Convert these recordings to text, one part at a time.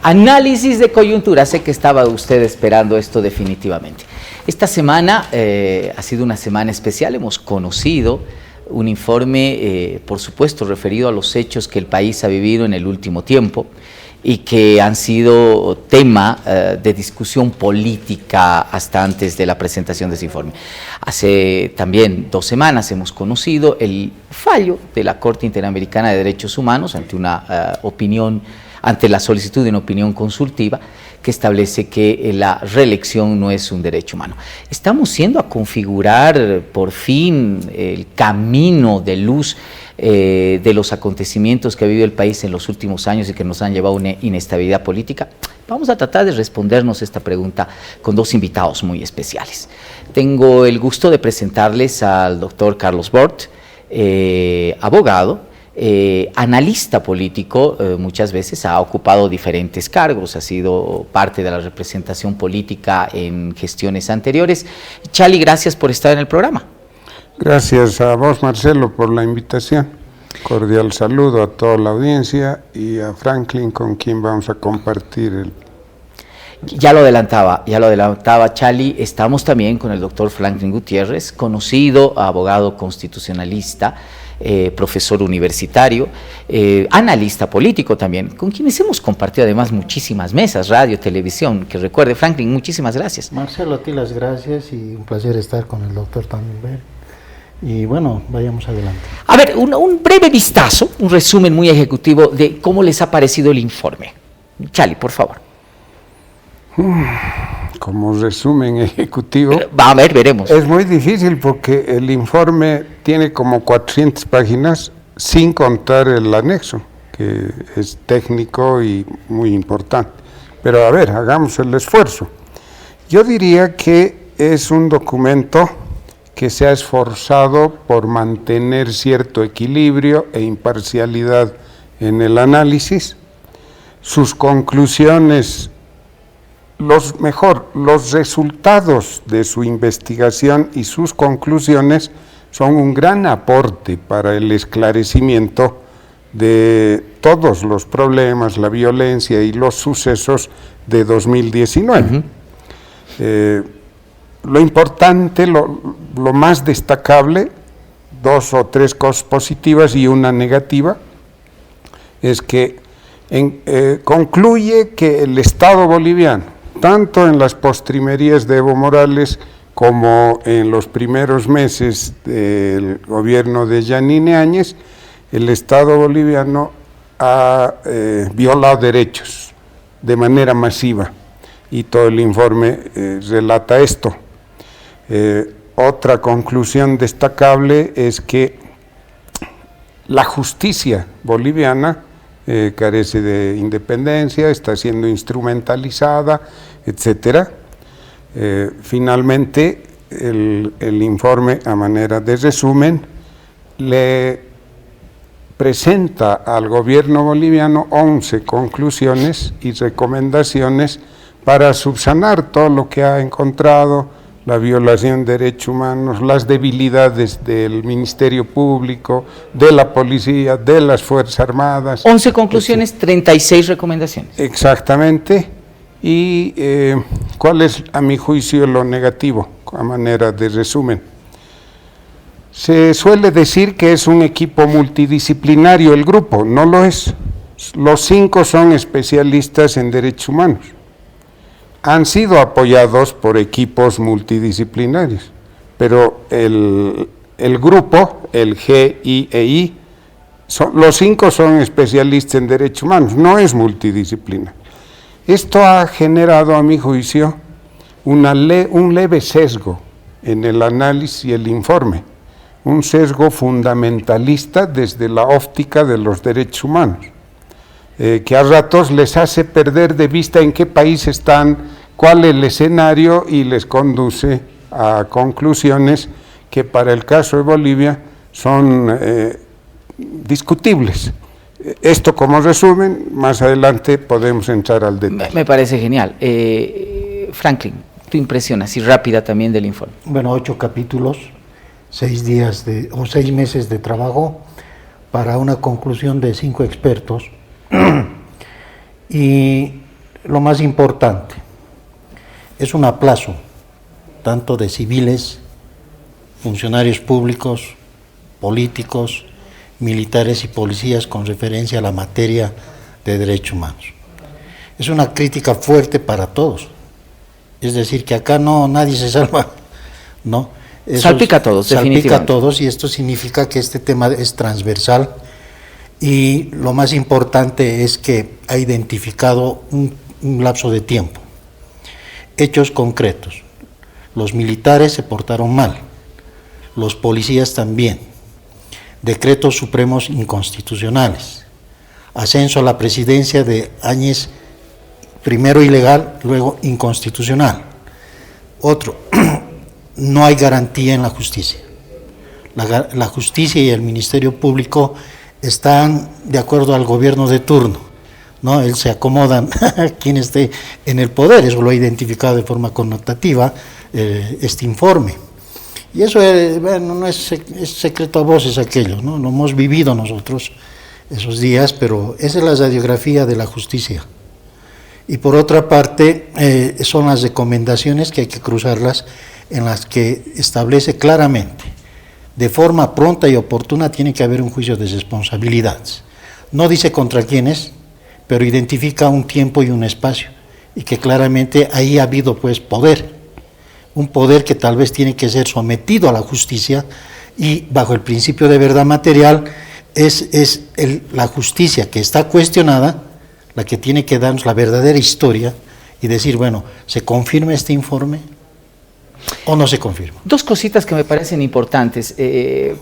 Análisis de coyuntura. Sé que estaba usted esperando esto definitivamente. Esta semana ha sido una semana especial. Hemos conocido un informe, por supuesto, referido a los hechos que el país ha vivido en el último tiempo y que han sido tema de discusión política hasta antes de la presentación de ese informe. Hace también 2 semanas hemos conocido el fallo de la Corte Interamericana de Derechos Humanos ante una ante la solicitud de una opinión consultiva que establece que la reelección no es un derecho humano. Estamos yendo a configurar por fin el camino de luz de los acontecimientos que ha vivido el país en los últimos años y que nos han llevado a una inestabilidad política. Vamos a tratar de respondernos esta pregunta con 2 invitados muy especiales. Tengo el gusto de presentarles al doctor Carlos Bort, abogado, analista político, muchas veces ha ocupado diferentes cargos, ha sido parte de la representación política en gestiones anteriores. Chali, gracias por estar en el programa. Gracias a vos, Marcelo, por la invitación. Cordial saludo a toda la audiencia y a Franklin, con quien vamos a compartir el... Ya lo adelantaba Chali. Estamos también con el doctor Franklin Gutiérrez, conocido abogado constitucionalista, profesor universitario, analista político también, con quienes hemos compartido además muchísimas mesas, radio, televisión, que recuerde. Franklin, muchísimas gracias. Marcelo, a ti las gracias y un placer estar con el doctor también. Y bueno, vayamos adelante. A ver, un breve vistazo, un resumen muy ejecutivo de cómo les ha parecido el informe. Chali, por favor. Como resumen ejecutivo, a ver, veremos. Es muy difícil porque el informe tiene como 400 páginas sin contar el anexo, que es técnico y muy importante. Pero a ver, hagamos el esfuerzo. Yo diría que es un documento que se ha esforzado por mantener cierto equilibrio e imparcialidad en el análisis. Sus conclusiones, los resultados de su investigación y sus conclusiones son un gran aporte para el esclarecimiento de todos los problemas, la violencia y los sucesos de 2019. Lo importante, lo más destacable, 2 o 3 cosas positivas y una negativa, es que concluye que el Estado boliviano, tanto en las postrimerías de Evo Morales como en los primeros meses del gobierno de Yanine Áñez, el Estado boliviano ha violado derechos de manera masiva, y todo el informe relata esto. Otra conclusión destacable es que la justicia boliviana carece de independencia, está siendo instrumentalizada, etcétera. Finalmente, el informe, a manera de resumen, le presenta al gobierno boliviano 11 conclusiones y recomendaciones para subsanar todo lo que ha encontrado: la violación de derechos humanos, las debilidades del Ministerio Público, de la Policía, de las Fuerzas Armadas. 11 conclusiones, 36 recomendaciones. Exactamente. ¿Y cuál es, a mi juicio, lo negativo, a manera de resumen? Se suele decir que es un equipo multidisciplinario el grupo. No lo es. Los 5 son especialistas en derechos humanos. Han sido apoyados por equipos multidisciplinarios, pero el grupo, el GIEI, los 5 son especialistas en derechos humanos, no es multidisciplinario. Esto ha generado, a mi juicio, un leve sesgo en el análisis y el informe, un sesgo fundamentalista desde la óptica de los derechos humanos, que a ratos les hace perder de vista en qué país están, cuál es el escenario, y les conduce a conclusiones que para el caso de Bolivia son discutibles. Esto como resumen, más adelante podemos entrar al detalle. Me parece genial. Franklin, tu impresión así rápida también del informe. Bueno, 8 capítulos, 6 meses de trabajo para una conclusión de 5 expertos. Y lo más importante es un aplazo tanto de civiles, funcionarios públicos, políticos, militares y policías con referencia a la materia de derechos humanos. Es una crítica fuerte para todos, es decir, que acá nadie se salva, ¿no? Salpica a todos, salpica a todos, y esto significa que este tema es transversal, y lo más importante es que ha identificado un lapso de tiempo, hechos concretos. Los militares se portaron mal, los policías también, decretos supremos inconstitucionales, ascenso a la presidencia de Áñez, primero ilegal, luego inconstitucional. Otro, no hay garantía en la justicia. La justicia y el Ministerio Público están de acuerdo al gobierno de turno, ¿no? Él se acomodan a quien esté en el poder. Eso lo ha identificado de forma connotativa este informe. Y eso bueno, no es secreto a voces aquello, ¿no? Lo hemos vivido nosotros esos días, pero esa es la radiografía de la justicia. Y por otra parte, son las recomendaciones que hay que cruzarlas, en las que establece claramente, de forma pronta y oportuna, tiene que haber un juicio de responsabilidades. No dice contra quiénes, pero identifica un tiempo y un espacio, y que claramente ahí ha habido pues poder, un poder que tal vez tiene que ser sometido a la justicia, y bajo el principio de verdad material es la justicia que está cuestionada la que tiene que darnos la verdadera historia y decir, bueno, ¿se confirma este informe o no se confirma? Dos cositas que me parecen importantes.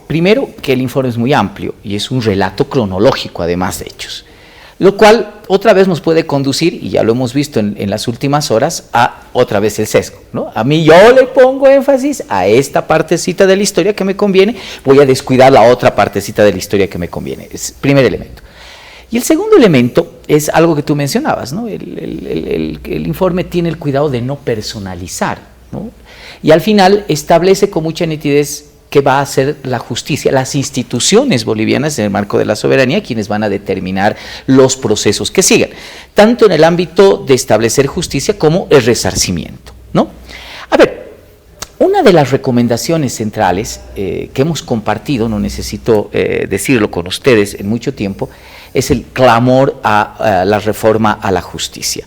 Primero, que el informe es muy amplio y es un relato cronológico, además de hechos, lo cual otra vez nos puede conducir, y ya lo hemos visto en las últimas horas, a otra vez el sesgo, ¿no? A mí yo le pongo énfasis a esta partecita de la historia que me conviene, voy a descuidar la otra partecita de la historia que me conviene. Es el primer elemento. Y el segundo elemento es algo que tú mencionabas, ¿no? El informe tiene el cuidado de no personalizar, ¿no? Y al final establece con mucha nitidez qué va a hacer la justicia, las instituciones bolivianas en el marco de la soberanía, quienes van a determinar los procesos que sigan, tanto en el ámbito de establecer justicia como el resarcimiento, ¿no? A ver, una de las recomendaciones centrales que hemos compartido, no necesito decirlo con ustedes en mucho tiempo, es el clamor a la reforma a la justicia.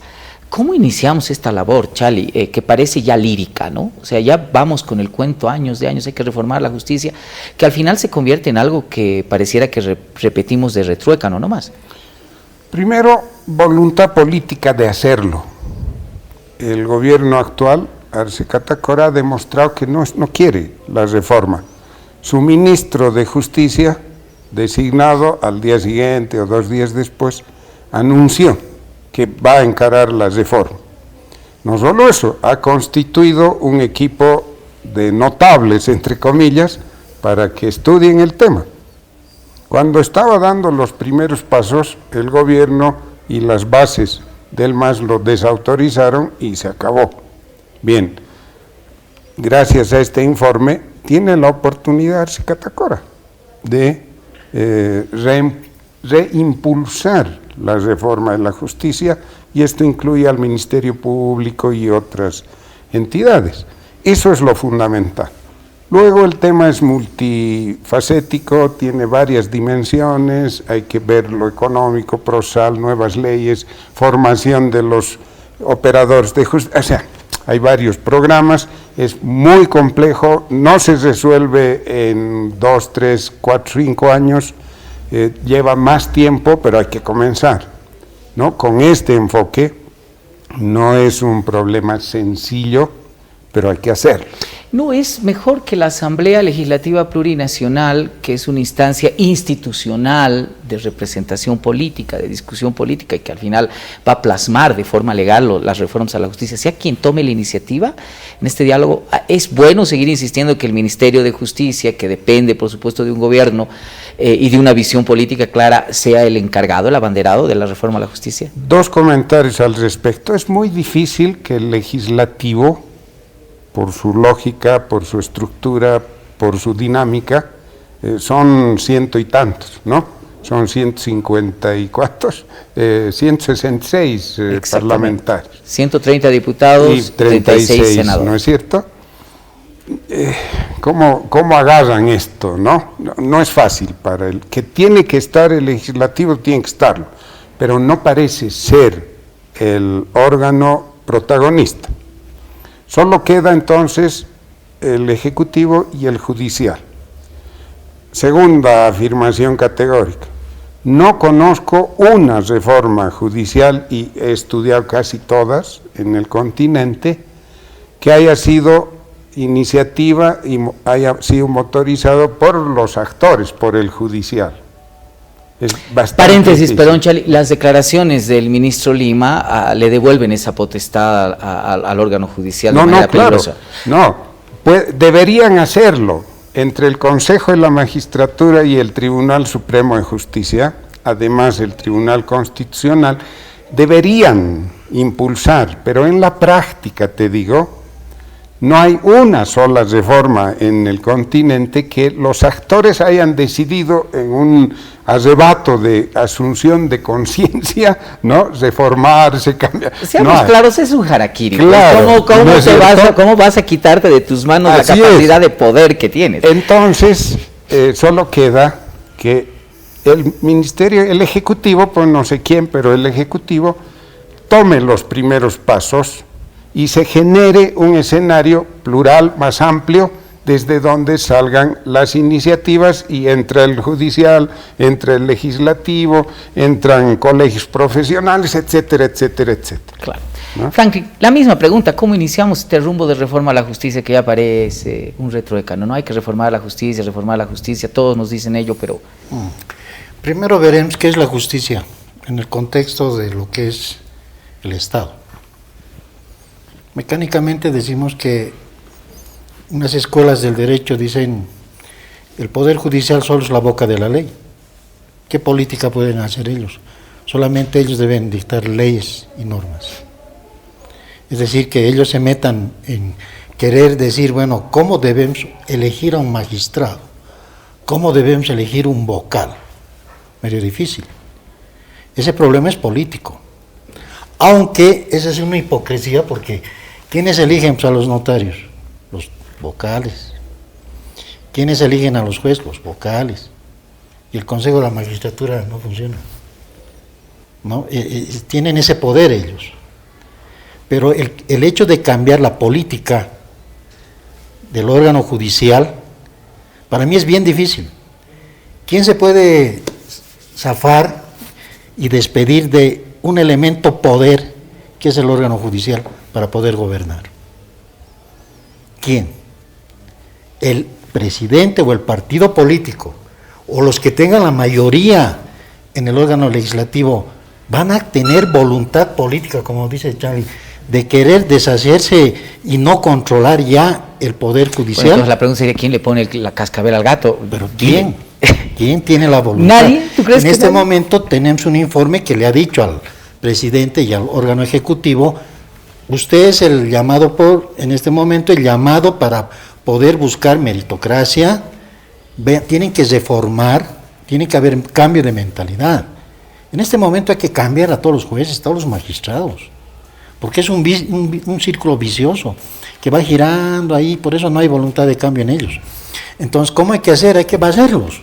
¿Cómo iniciamos esta labor, Chali, que parece ya lírica, ¿no? O sea, ya vamos con el cuento años de años, hay que reformar la justicia, que al final se convierte en algo que pareciera que repetimos de retruécano nomás. Primero, voluntad política de hacerlo. El gobierno actual, Arce Catacora, ha demostrado que no quiere la reforma. Su ministro de Justicia, designado al día siguiente o 2 días después, anunció que va a encarar la reforma. No solo eso, ha constituido un equipo de notables, entre comillas, para que estudien el tema. Cuando estaba dando los primeros pasos, el gobierno y las bases del MAS lo desautorizaron y se acabó. Bien, gracias a este informe, tiene la oportunidad Arce Catacora de reimpulsar la reforma de la justicia, y esto incluye al Ministerio Público y otras entidades. Eso es lo fundamental. Luego el tema es multifacético, tiene varias dimensiones, hay que ver lo económico, procesal, nuevas leyes, formación de los operadores de justicia, o sea, hay varios programas, es muy complejo, no se resuelve en 2, 3, 4, 5 años, lleva más tiempo, pero hay que comenzar, ¿no? Con este enfoque no es un problema sencillo, pero hay que hacerlo. ¿No es mejor que la Asamblea Legislativa Plurinacional, que es una instancia institucional de representación política, de discusión política, y que al final va a plasmar de forma legal las reformas a la justicia, sea quien tome la iniciativa en este diálogo? Es bueno seguir insistiendo que el Ministerio de Justicia, que depende por supuesto de un gobierno y de una visión política clara, sea el encargado, el abanderado de la reforma a la justicia. 2 comentarios al respecto. Es muy difícil que el legislativo, por su lógica, por su estructura, por su dinámica, son 100 y tantos, ¿no? son 166 parlamentarios. 130 diputados y 36 senadores. ¿No es cierto? ¿Cómo agarran esto? No es fácil para el que tiene que estar el legislativo, tiene que estarlo, pero no parece ser el órgano protagonista. Solo queda entonces el ejecutivo y el judicial. Segunda afirmación categórica. No conozco una reforma judicial, y he estudiado casi todas en el continente, que haya sido iniciativa y haya sido motorizado por los actores, por el judicial. Es bastante Paréntesis, difícil. perdón, Charlie, las declaraciones del ministro Lima le devuelven esa potestad al órgano judicial de manera peligrosa. Deberían hacerlo entre el Consejo de la Magistratura y el Tribunal Supremo de Justicia, además el Tribunal Constitucional, deberían impulsar, pero en la práctica, te digo, no hay una sola reforma en el continente que los actores hayan decidido en un arrebato de asunción de conciencia, ¿no? Reformarse, cambiar. Seamos claros, es un harakiri. Claro, ¿Cómo vas a quitarte de tus manos la capacidad de poder que tienes? Entonces, solo queda que el ministerio, el ejecutivo, pues no sé quién, pero el ejecutivo tome los primeros pasos y se genere un escenario plural más amplio desde donde salgan las iniciativas, y entra el judicial, entra el legislativo, entran colegios profesionales, etcétera, etcétera, etcétera. Claro. ¿No? Franklin, la misma pregunta, ¿cómo iniciamos este rumbo de reforma a la justicia que ya parece un retruécano? No hay que reformar la justicia, todos nos dicen ello, pero... Primero veremos qué es la justicia en el contexto de lo que es el Estado. Mecánicamente decimos que unas escuelas del derecho dicen el Poder Judicial solo es la boca de la ley. ¿Qué política pueden hacer ellos? Solamente ellos deben dictar leyes y normas. Es decir, que ellos se metan en querer decir, bueno, ¿cómo debemos elegir a un magistrado? ¿Cómo debemos elegir un vocal? Medio difícil. Ese problema es político. Aunque esa es una hipocresía, porque ¿quiénes eligen a los notarios? Los vocales. ¿Quiénes eligen a los jueces? Los vocales. Y el Consejo de la Magistratura no funciona. ¿No? Tienen ese poder ellos. Pero el hecho de cambiar la política del órgano judicial, para mí es bien difícil. ¿Quién se puede zafar y despedir de un elemento poder que es el órgano judicial para poder gobernar? ¿Quién? El presidente o el partido político o los que tengan la mayoría en el órgano legislativo van a tener voluntad política, como dice Charlie, de querer deshacerse y no controlar ya el poder judicial. Bueno, entonces la pregunta sería, ¿quién le pone la cascabel al gato? ¿Pero quién? ¿Quién tiene la voluntad? ¿Nadie? ¿Tú crees en que este nadie? momento tenemos un informe que le ha dicho al presidente y al órgano ejecutivo, usted es el llamado en este momento, el llamado para poder buscar meritocracia, tienen que reformar, tiene que haber cambio de mentalidad. En este momento hay que cambiar a todos los jueces, a todos los magistrados, porque es un círculo vicioso que va girando ahí, por eso no hay voluntad de cambio en ellos. Entonces, ¿cómo hay que hacer? Hay que hacerlos.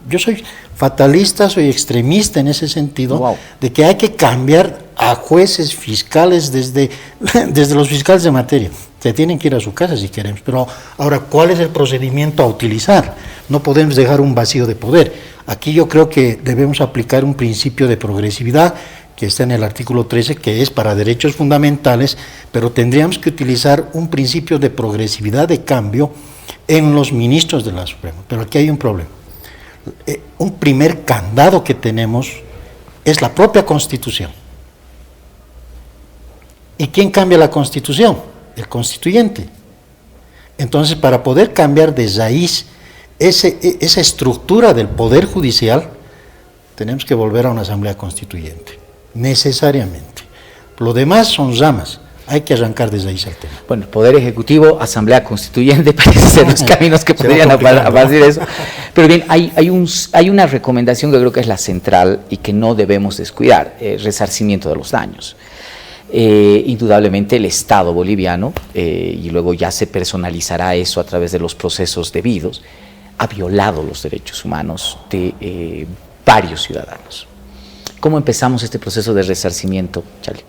Yo soy fatalista, soy extremista en ese sentido, de que hay que cambiar a jueces, fiscales, desde los fiscales de materia. Se tienen que ir a su casa si queremos, pero ahora, ¿cuál es el procedimiento a utilizar? No podemos dejar un vacío de poder. Aquí yo creo que debemos aplicar un principio de progresividad que está en el artículo 13, que es para derechos fundamentales, pero tendríamos que utilizar un principio de progresividad de cambio en los ministros de la Suprema. Pero aquí hay un problema. Un primer candado que tenemos es la propia Constitución. ¿Y quién cambia la Constitución? El constituyente. Entonces, para poder cambiar de raíz esa estructura del Poder Judicial, tenemos que volver a una Asamblea Constituyente, necesariamente. Lo demás son ramas. Hay que arrancar desde ahí el tema. Bueno, Poder Ejecutivo, Asamblea Constituyente, parece ser los caminos que podrían aparecer eso. Pero bien, hay una recomendación que creo que es la central y que no debemos descuidar, resarcimiento de los daños. Indudablemente el Estado boliviano, y luego ya se personalizará eso a través de los procesos debidos, ha violado los derechos humanos de varios ciudadanos. ¿Cómo empezamos este proceso de resarcimiento, Charlie?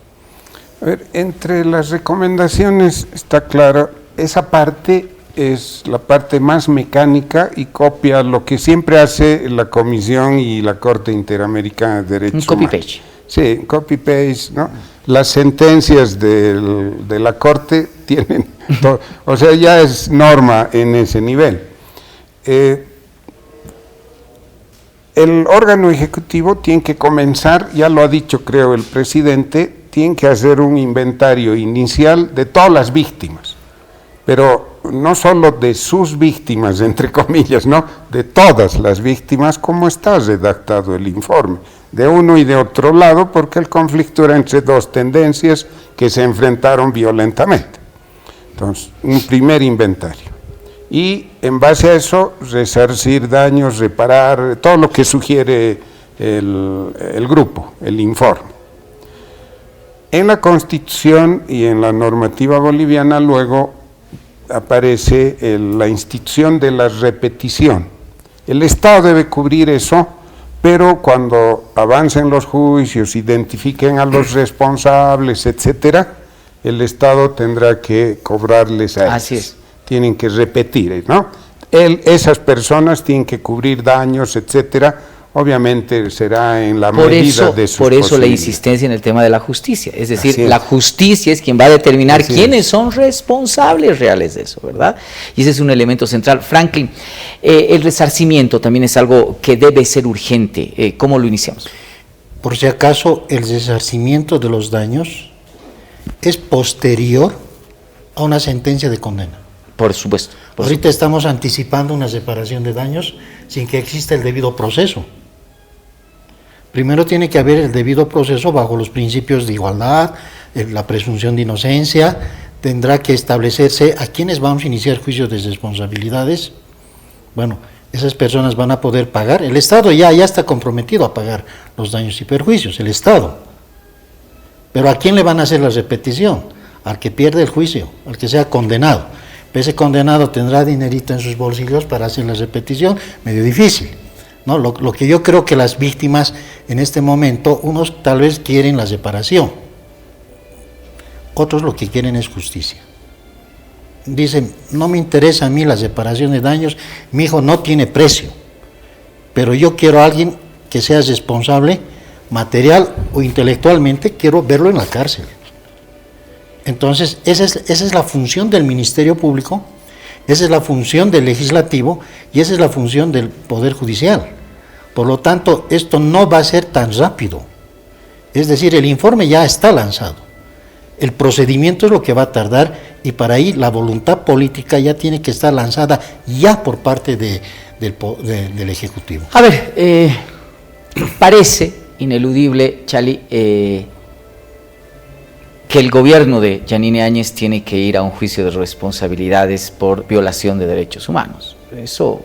A ver, entre las recomendaciones está claro, esa parte es la parte más mecánica y copia lo que siempre hace la Comisión y la Corte Interamericana de Derechos Humanos. Un copy-paste. Sí, copy-paste, ¿no? Las sentencias de la Corte tienen, o sea, ya es norma en ese nivel. El órgano ejecutivo tiene que comenzar, ya lo ha dicho creo el presidente, tiene que hacer un inventario inicial de todas las víctimas, pero no solo de sus víctimas, entre comillas, ¿no? De todas las víctimas, como está redactado el informe, de uno y de otro lado, porque el conflicto era entre dos tendencias que se enfrentaron violentamente. Entonces, un primer inventario. Y en base a eso, resarcir daños, reparar, todo lo que sugiere el grupo, el informe. En la Constitución y en la normativa boliviana luego aparece la institución de la repetición. El Estado debe cubrir eso, pero cuando avancen los juicios, identifiquen a los responsables, etcétera, el Estado tendrá que cobrarles a ellos. Así es. Tienen que repetir, ¿no? Esas personas tienen que cubrir daños, etcétera. Obviamente será en la medida de sus Por eso la posibilidades. insistencia en el tema de la justicia. Es decir, Así es. la justicia es quien va a determinar Así quiénes es. son responsables reales de eso, ¿verdad? Y ese es un elemento central. Franklin, el resarcimiento también es algo que debe ser urgente. ¿Cómo lo iniciamos? Por si acaso, el resarcimiento de los daños es posterior a una sentencia de condena. Por supuesto. Ahorita estamos anticipando una separación de daños sin que exista el debido proceso. Primero tiene que haber el debido proceso bajo los principios de igualdad, la presunción de inocencia, tendrá que establecerse a quiénes vamos a iniciar juicios de responsabilidades. Bueno, esas personas van a poder pagar, el Estado ya está comprometido a pagar los daños y perjuicios, el Estado. Pero ¿a quién le van a hacer la repetición? Al que pierde el juicio, al que sea condenado. Ese condenado tendrá dinerito en sus bolsillos para hacer la repetición, medio difícil, ¿no? Lo que yo creo que las víctimas en este momento, unos tal vez quieren la separación, otros lo que quieren es justicia. Dicen, no me interesa a mí la separación de daños, mi hijo no tiene precio, pero yo quiero a alguien que sea responsable material o intelectualmente, quiero verlo en la cárcel. Entonces, esa es la función del Ministerio Público, esa es la función del Legislativo y esa es la función del Poder Judicial. Por lo tanto, esto no va a ser tan rápido. Es decir, el informe ya está lanzado. El procedimiento es lo que va a tardar y para ahí la voluntad política ya tiene que estar lanzada ya por parte del Ejecutivo. A ver, parece ineludible, Charlie, que el gobierno de Yanine Áñez tiene que ir a un juicio de responsabilidades por violación de derechos humanos. Eso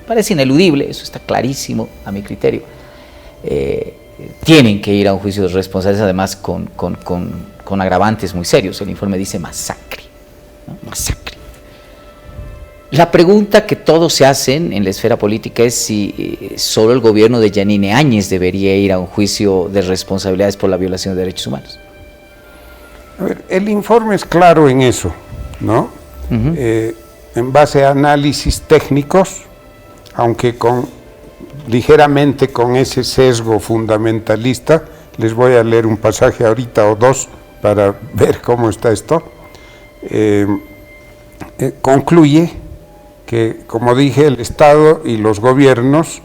parece ineludible, eso está clarísimo a mi criterio. Tienen que ir a un juicio de responsabilidades, además con agravantes muy serios. El informe dice masacre, ¿no? Masacre. La pregunta que todos se hacen en la esfera política es si solo el gobierno de Yanine Áñez debería ir a un juicio de responsabilidades por la violación de derechos humanos. A ver, el informe es claro en eso, ¿no? En base a análisis técnicos, aunque ligeramente con ese sesgo fundamentalista, les voy a leer un pasaje ahorita o dos para ver cómo está esto. Concluye que, como dije, el Estado y los gobiernos,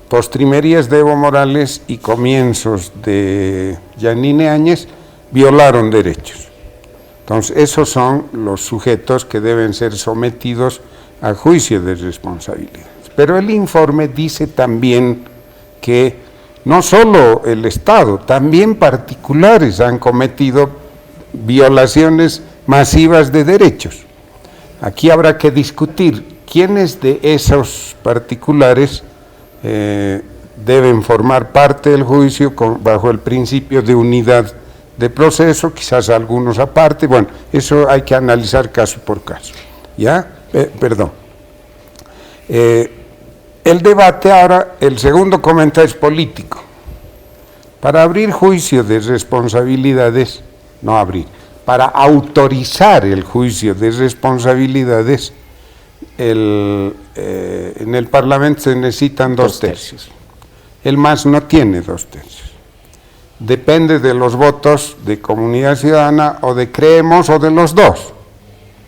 postrimerías de Evo Morales y comienzos de Yanine Áñez, violaron derechos. Entonces, esos son los sujetos que deben ser sometidos a juicio de responsabilidades. Pero el informe dice también que no solo el Estado, también particulares han cometido violaciones masivas de derechos. Aquí habrá que discutir ¿quiénes de esos particulares deben formar parte del juicio bajo el principio de unidad de proceso? Quizás algunos aparte. Bueno, eso hay que analizar caso por caso. ¿Ya? Perdón. El debate ahora, el segundo comentario es político. Para abrir juicio de responsabilidades, no abrir, para autorizar el juicio de responsabilidades, en el Parlamento se necesitan 2 tercios. El MAS no tiene 2 tercios. Depende de los votos de Comunidad Ciudadana o de Creemos o de los dos.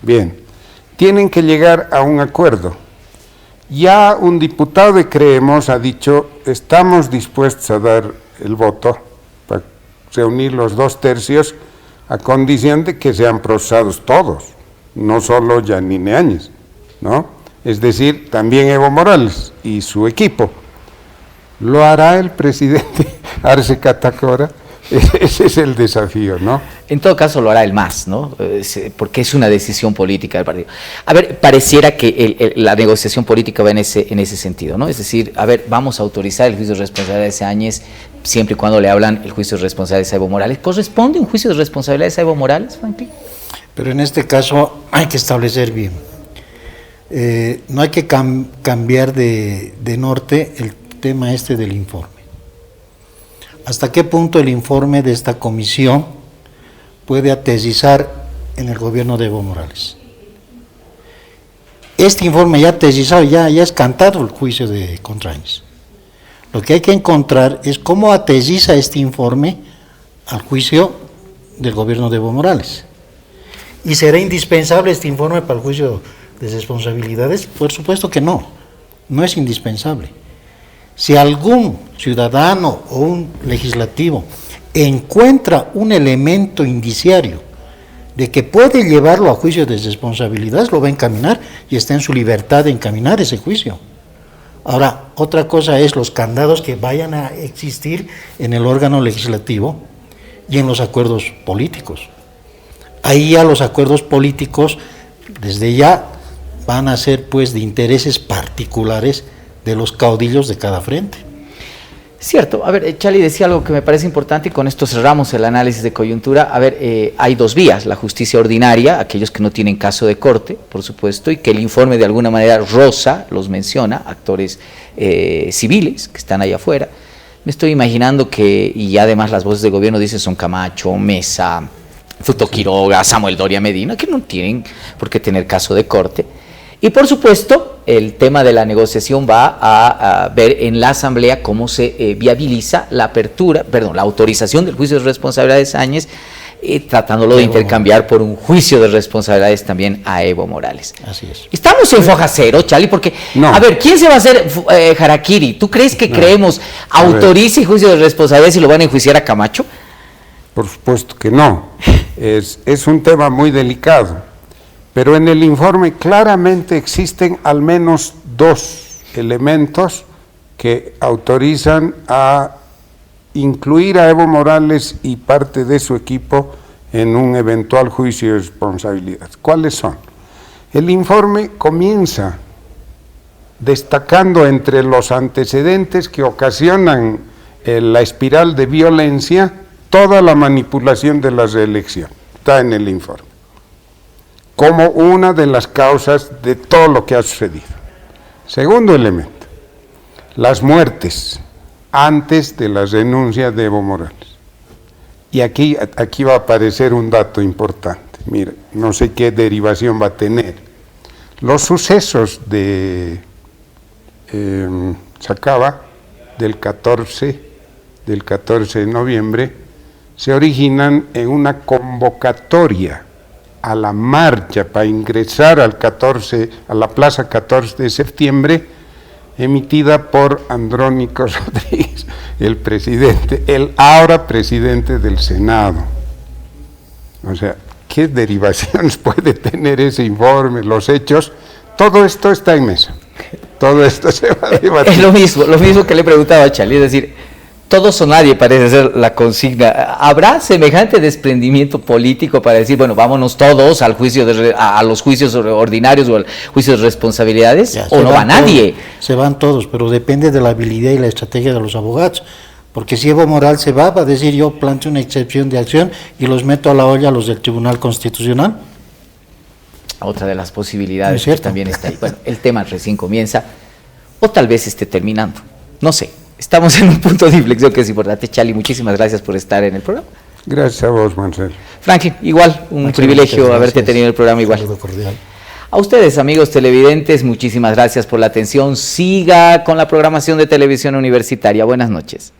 Bien, tienen que llegar a un acuerdo. Ya un diputado de Creemos ha dicho, estamos dispuestos a dar el voto para reunir los 2 tercios a condición de que sean procesados todos, no solo Yanine Áñez, ¿no? Es decir, también Evo Morales y su equipo. ¿Lo hará el presidente Arce Catacora? Ese es el desafío, ¿no? En todo caso lo hará el MAS, ¿no? Porque es una decisión política del partido. A ver, pareciera que la negociación política va en ese sentido, ¿no? Es decir, a ver, vamos a autorizar el juicio de responsabilidades a Áñez siempre y cuando le hablan el juicio de responsabilidades a Evo Morales. ¿Corresponde un juicio de responsabilidades a Evo Morales, Franklin? Pero en este caso hay que establecer bien. No hay que cambiar de norte el tema del informe. ¿Hasta qué punto el informe de esta comisión puede atesizar en el gobierno de Evo Morales? Este informe ya atesizado, ya es cantado el juicio contra Áñez. Lo que hay que encontrar es cómo atesiza este informe al juicio del gobierno de Evo Morales. ¿Y será indispensable este informe para el juicio de responsabilidades? Por supuesto que no es indispensable. Si algún ciudadano o un legislativo encuentra un elemento indiciario de que puede llevarlo a juicio de responsabilidades, lo va a encaminar y está en su libertad de encaminar ese juicio. Ahora, otra cosa es los candados que vayan a existir en el órgano legislativo y en los acuerdos políticos. Ahí ya los acuerdos políticos, desde ya, van a ser pues de intereses particulares de los caudillos de cada frente. Cierto. A ver, Chali decía algo que me parece importante y con esto cerramos el análisis de coyuntura. A ver, hay 2 vías, la justicia ordinaria, aquellos que no tienen caso de corte, por supuesto, y que el informe de alguna manera rosa los menciona, actores civiles que están allá afuera. Me estoy imaginando que, y además las voces de gobierno dicen son Camacho, Mesa, Fruto Quiroga, Samuel Doria Medina, que no tienen por qué tener caso de corte. Y por supuesto, el tema de la negociación va a ver en la Asamblea cómo se viabiliza la autorización del juicio de responsabilidades a Áñez, tratándolo de intercambiar por un juicio de responsabilidades también a Evo Morales. Así es. Estamos en foja cero, Chali, porque, a ver, ¿quién se va a hacer harakiri? ¿Tú crees que Creemos autorice juicio de responsabilidades y lo van a enjuiciar a Camacho? Por supuesto que no. Es un tema muy delicado. Pero en el informe claramente existen al menos 2 elementos que autorizan a incluir a Evo Morales y parte de su equipo en un eventual juicio de responsabilidad. ¿Cuáles son? El informe comienza destacando entre los antecedentes que ocasionan la espiral de violencia toda la manipulación de la reelección. Está en el informe como una de las causas de todo lo que ha sucedido. Segundo elemento, las muertes antes de la renuncia de Evo Morales. Y aquí va a aparecer un dato importante. Mira, no sé qué derivación va a tener. Los sucesos de Sacaba del 14 de noviembre se originan en una convocatoria a la marcha para ingresar a la plaza 14 de septiembre, emitida por Andrónico Rodríguez, el ahora presidente del Senado. O sea, ¿qué derivaciones puede tener ese informe, los hechos? Todo esto está en mesa. Todo esto se va a debatir. Es lo mismo que le preguntaba a Chali, es decir, Todos o nadie parece ser la consigna. ¿Habrá semejante desprendimiento político para decir, bueno, vámonos todos al juicio a los juicios ordinarios o al juicio de responsabilidades? Ya, ¿O no va nadie? Se van todos, pero depende de la habilidad y la estrategia de los abogados. Porque si Evo Morales se va a decir yo planteo una excepción de acción y los meto a la olla a los del Tribunal Constitucional. Otra de las posibilidades ¿No es que también está ahí. Bueno, el tema recién comienza o tal vez esté terminando. No sé. Estamos en un punto de inflexión que es importante. Chali, muchísimas gracias por estar en el programa. Gracias a vos, Marcel. Franklin, igual, un privilegio haberte tenido en el programa igual. Saludo cordial. A ustedes, amigos televidentes, muchísimas gracias por la atención. Siga con la programación de Televisión Universitaria. Buenas noches.